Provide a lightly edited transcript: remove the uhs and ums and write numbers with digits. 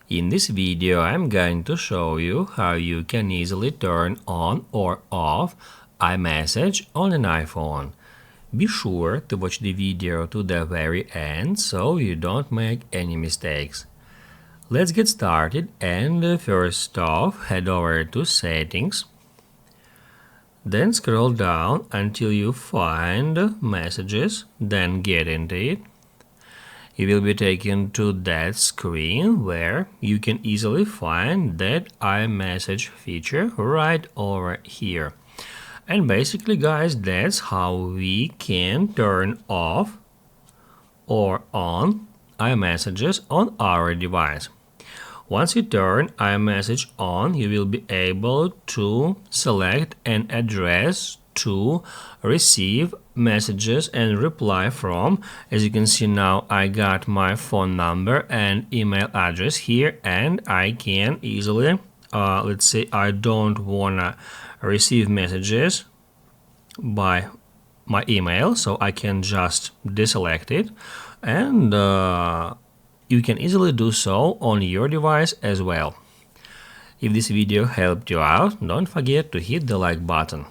In this video, I'm going to show you how you can easily turn on or off iMessage on an iPhone. Be sure to watch the video to the very end so you don't make any mistakes. Let's get started, and first off, head over to Settings. Then scroll down until you find Messages, then get into it. You will be taken to that screen where you can easily find that iMessage feature right over here. And basically, guys, that's how we can turn off or on iMessages on our device. Once you turn iMessage on, you will be able to select an address to receive messages and reply from. As you can see now, I got my phone number and email address here, and I can easily, let's say I don't wanna receive messages by my email, so I can just deselect it, and you can easily do so on your device as well. If this video helped you out, don't forget to hit the like button.